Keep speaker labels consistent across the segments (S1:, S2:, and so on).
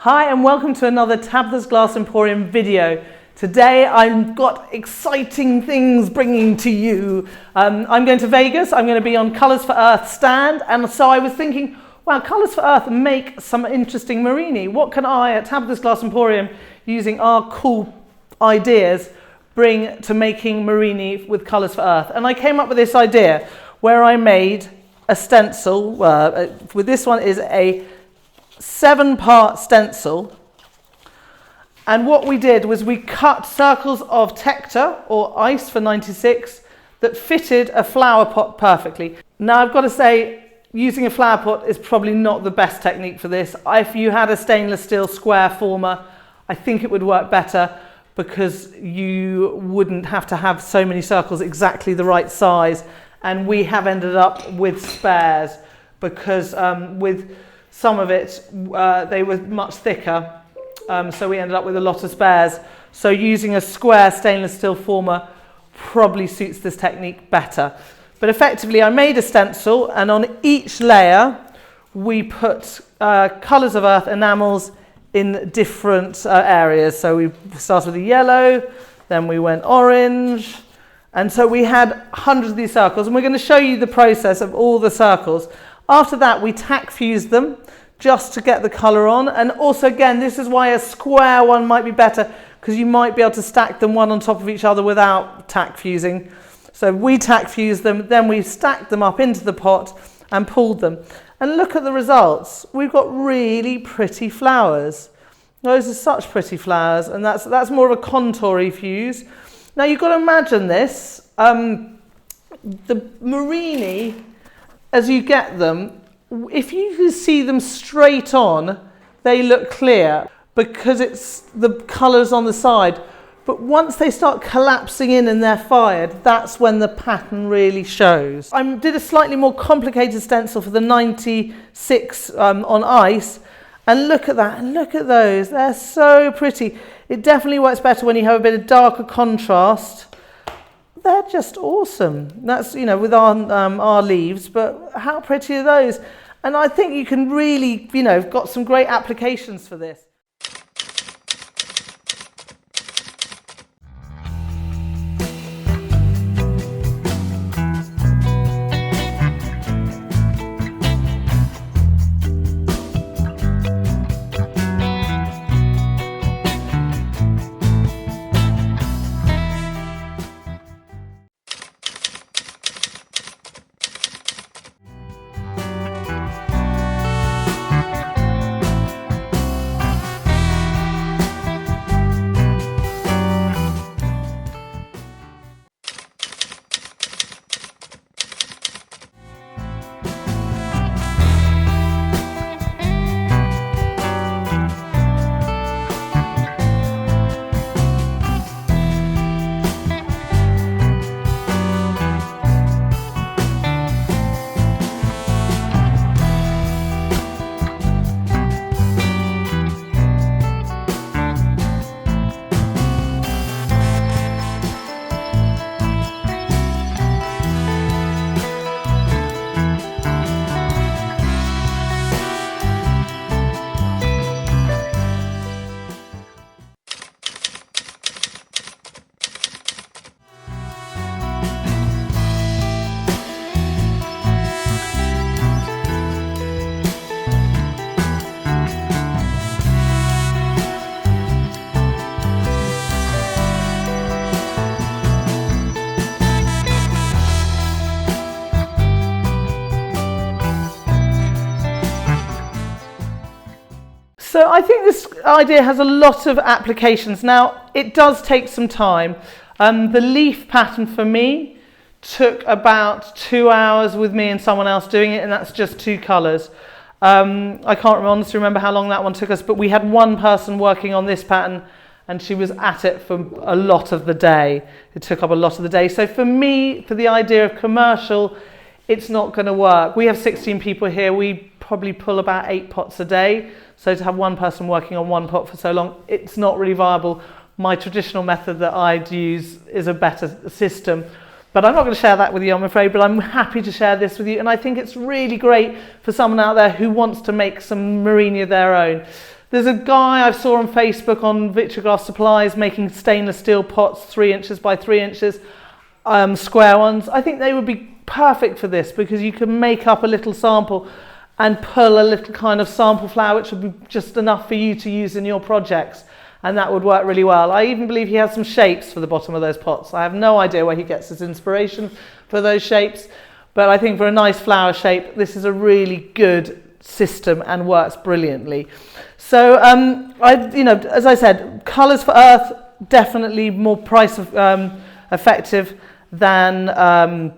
S1: Hi and welcome to another Tabitha's Glass Emporium video. Today I've got exciting things bringing to you. I'm going to Vegas. I'm going to be on Colours for Earth stand, and so I was thinking, wow, Colours for Earth make some interesting Murrini. What can I at Tabitha's Glass Emporium, using our cool ideas, bring to making Murrini with Colours for Earth? And I came up with this idea where I made a stencil. With this one is a 7-part stencil, and what we did was we cut circles of Tecta or ice for 96 that fitted a flower pot perfectly. Now I've got to say, using a flower pot is probably not the best technique for this. If you had a stainless steel square former, I think it would work better because you wouldn't have to have so many circles exactly the right size, and we have ended up with spares because with some of it, they were much thicker, so we ended up with a lot of spares. So using a square stainless steel former probably suits this technique better. But effectively, I made a stencil, and on each layer, we put Colours of Earth enamels in different areas. So we started with the yellow, then we went orange, and so we had hundreds of these circles, and we're going to show you the process of all the circles. After that, we tack fused them just to get the colour on. And also, again, this is why a square one might be better, because you might be able to stack them one on top of each other without tack fusing. So we tack fused them, then we stacked them up into the pot and pulled them. And look at the results. We've got really pretty flowers. Those are such pretty flowers, and that's more of a contoury fuse. Now you've got to imagine this. The Murrini, as you get them, if you see them straight on, they look clear because it's the colours on the side. But once they start collapsing in and they're fired, that's when the pattern really shows. I did a slightly more complicated stencil for the 96 on ice, and look at that, and look at those. They're so pretty. It definitely works better when you have a bit of darker contrast. They're just awesome. That's, you know, with our leaves, but how pretty are those? And I think you can really, you know, got some great applications for this. So I think this idea has a lot of applications. Now, it does take some time. The leaf pattern for me took about 2 hours with me and someone else doing it, and that's just 2 colours. I can't honestly remember how long that one took us, but we had one person working on this pattern, and she was at it for a lot of the day. It took up a lot of the day. So for me, for the idea of commercial, it's not going to work. We have 16 people here. We probably pull about 8 pots a day. So to have one person working on one pot for so long, it's not really viable. My traditional method that I'd use is a better system. But I'm not going to share that with you, I'm afraid, but I'm happy to share this with you. And I think it's really great for someone out there who wants to make some Murrini of their own. There's a guy I saw on Facebook on Vitrigraph Supplies making stainless steel pots, 3 inches by 3 inches, square ones. I think they would be perfect for this because you can make up a little sample and pull a little kind of sample flower, which would be just enough for you to use in your projects. And that would work really well. I even believe he has some shapes for the bottom of those pots. I have no idea where he gets his inspiration for those shapes, but I think for a nice flower shape, this is a really good system and works brilliantly. So, as I said, colours for earth, definitely more price effective than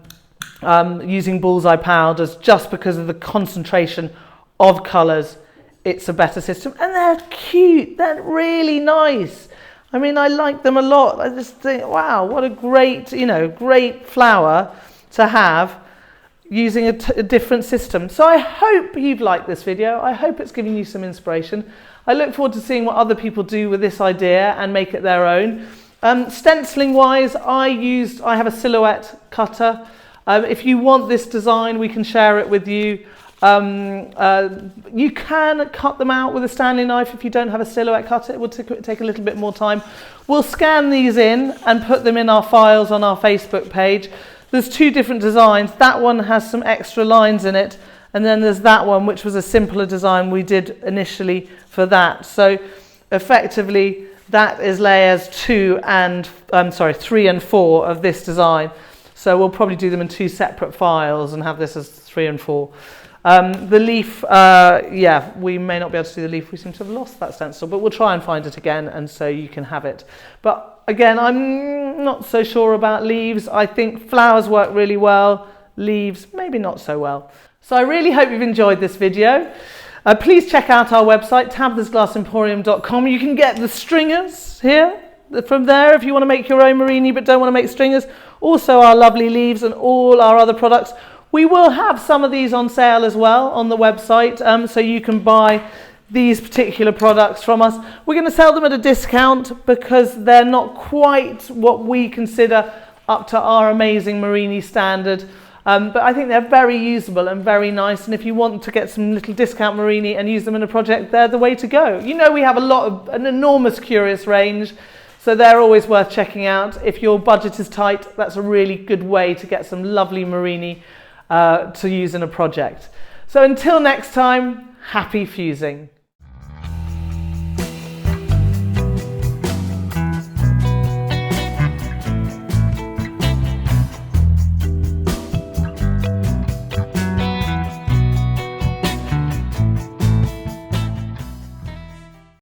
S1: using Bullseye powders, just because of the concentration of colours. It's a better system, and they're cute. They're really nice. I mean, I like them a lot. I just think, wow, what a great, great flower to have using a different system. So I hope you've liked this video. I hope it's giving you some inspiration. I look forward to seeing what other people do with this idea and make it their own. Stenciling wise, I have a silhouette cutter. If you want this design, we can share it with you. You can cut them out with a Stanley knife if you don't have a silhouette cutter. It will take a little bit more time. We'll scan these in and put them in our files on our Facebook page. There's 2 different designs. That one has some extra lines in it, and then there's that one, which was a simpler design we did initially for that. So effectively, that is layers 3 and 4 of this design. So we'll probably do them in 2 separate files and have this as 3 and 4. The leaf, we may not be able to do the leaf. We seem to have lost that stencil, but we'll try and find it again, and so you can have it. But again, I'm not so sure about leaves. I think flowers work really well. Leaves, maybe not so well. So I really hope you've enjoyed this video. Please check out our website, tabithasglassemporium.com. You can get the stringers here from there if you want to make your own Murrini but don't want to make stringers. Also our lovely leaves and all our other products. We will have some of these on sale as well on the website, so you can buy these particular products from us. We're going to sell them at a discount because they're not quite what we consider up to our amazing Murrini standard. But I think they're very usable and very nice, and if you want to get some little discount Murrini and use them in a project, they're the way to go. You know, we have an enormous curious range, so they're always worth checking out. If your budget is tight, that's a really good way to get some lovely Murrini to use in a project. So until next time, happy fusing.